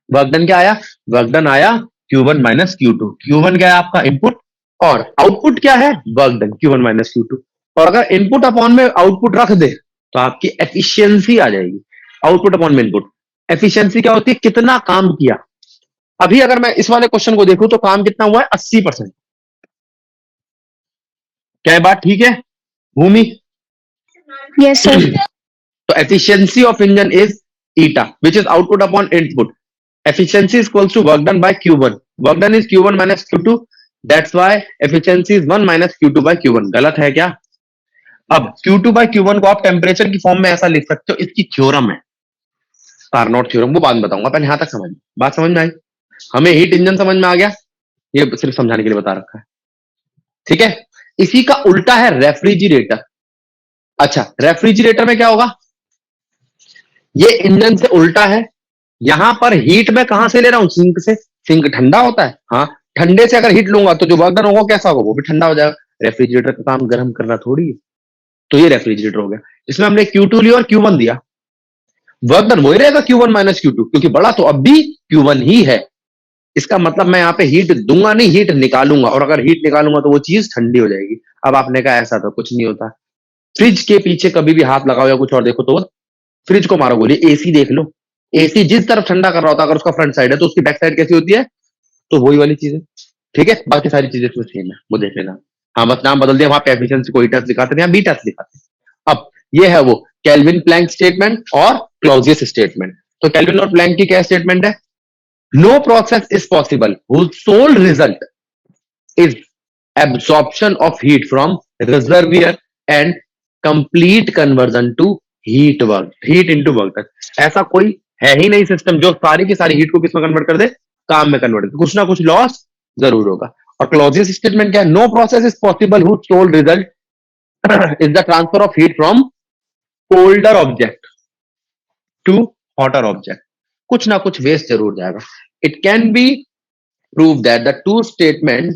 वर्क डन, क्या आया, वर्क डन आया Q1 माइनस Q2। Q1 क्या है आपका इनपुट, और आउटपुट क्या है, work done Q1 minus Q2। और अगर इनपुट अपॉन में आउटपुट रख दे तो आपकी एफिशिएंसी आ जाएगी, आउटपुट अपॉन में इनपुट। एफिशिएंसी क्या होती है, कितना काम किया। अभी अगर मैं इस वाले क्वेश्चन को देखूं तो काम कितना हुआ है, 80%। क्या ये बात ठीक है भूमि, Yes, sir. तो efficiency of engine is eta which is output upon input, efficiency is equals to work done by Q1, work done is Q1 minus Q2, that's why efficiency is 1 minus Q2 by Q1। गलत है क्या, अब Q2 by Q1 को आप temperature की form में ऐसा लिख सकते हो, इसकी थ्योरम है कारनोट थ्योरम, वो बाद में बताऊंगा, पहले यहां तक समझ, बात समझ में आई, हमें हीट इंजन समझ में आ गया, ये सिर्फ समझाने के लिए बता रखा है। ठीक है, इसी का उल्टा है रेफ्रिजरेटर। अच्छा, रेफ्रिजरेटर में क्या होगा, ये इंजन से उल्टा है, यहां पर हीट में कहां से ले रहा हूं, सिंक से, सिंक ठंडा होता है, हाँ, ठंडे से अगर हीट लूंगा तो जो वर्क डन होगा कैसा होगा, वो भी ठंडा हो जाएगा। रेफ्रिजरेटर का काम गर्म करना थोड़ी है, तो ये रेफ्रिजरेटर हो गया। इसमें हमने Q2 लिया और Q1 दिया, वर्क डन वही रहेगा Q1 माइनस Q2, क्योंकि बड़ा तो अब भी Q1 ही है। इसका मतलब मैं यहाँ पे हीट दूंगा नहीं, हीट निकालूंगा, और अगर हीट निकालूंगा तो वो चीज ठंडी हो जाएगी। अब आपने कहा ऐसा तो कुछ नहीं होता, फ्रिज के पीछे कभी भी हाथ लगाओ या कुछ और देखो तो फ्रिज को मारो गोली। एसी देख लो, एसी जिस तरफ ठंडा कर रहा होता है, अगर उसका फ्रंट साइड है तो उसकी बैक साइड कैसी होती है, तो वही वाली चीज है। ठीक है, बाकी सारी चीजें इसमें सेम है, वो देख लेना। हाँ, बस नाम बदल दिया, वहां पे एफिशिएंसी को टेस्ट दिखाते थे, यहाँ बी टेस्ट दिखाते हैं। अब ये है वो केल्विन प्लैंक स्टेटमेंट और क्लॉजियस स्टेटमेंट। तो केल्विन और प्लैंक की क्या स्टेटमेंट है, no process is possible whose sole result is absorption of heat from reservoir and complete conversion to heat into work done। ऐसा कोई है ही नहीं सिस्टम जो सारी की सारी हीट को किसमें कन्वर्ट कर दे, काम में कन्वर्ट कर, कुछ ना कुछ लॉस जरूर होगा। और क्लॉजियस स्टेटमेंट क्या है, no process is possible whose sole result is the transfer of heat from colder object to hotter object। कुछ ना कुछ वेस्ट जरूर जाएगा। It can be prove that the two statement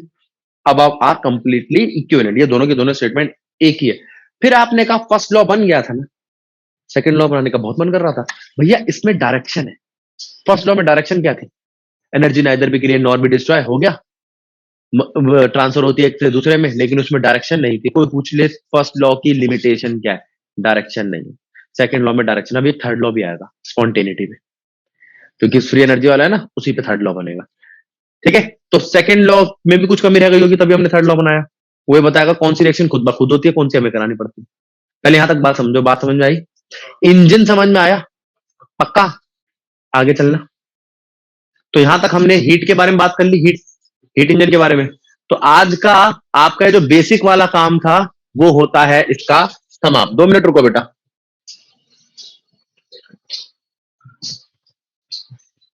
above are completely equivalent, ये दोनों के दोनों statement एक ही है। फिर आपने कहा फर्स्ट लॉ बन गया था ना, सेकंड लॉ बनाने का बहुत मन कर रहा था, भैया इसमें डायरेक्शन है। फर्स्ट लॉ में डायरेक्शन क्या थी, energy neither be create nor be destroy, हो गया, ट्रांसफर होती है एक से दूसरे में, लेकिन उसमें डायरेक्शन नहीं थी। कोई पूछ ले फर्स्ट लॉ की लिमिटेशन क्या है, डायरेक्शन नहीं। सेकंड लॉ में डायरेक्शन, अभी थर्ड लॉ भी आएगा स्पॉन्टेनिटी में, क्योंकि फ्री एनर्जी वाला है ना, उसी पे थर्ड लॉ बनेगा। ठीक है, तो सेकंड लॉ में भी कुछ कमी रह गई होगी, तभी हमने थर्ड लॉ बनाया। वो ये बताएगा कौन सी रिएक्शन खुद ब खुद होती है, कौन सी हमें करानी पड़ती है। पहले यहां तक बात समझो, बात समझ में आई, इंजन समझ में आया, पक्का, आगे चलना। तो यहां तक हमने हीट के बारे में बात कर ली, हीट हीट इंजन के बारे में। तो आज का आपका जो बेसिक वाला काम था वो होता है इसका समाप्त। 2 मिनट रुको बेटा।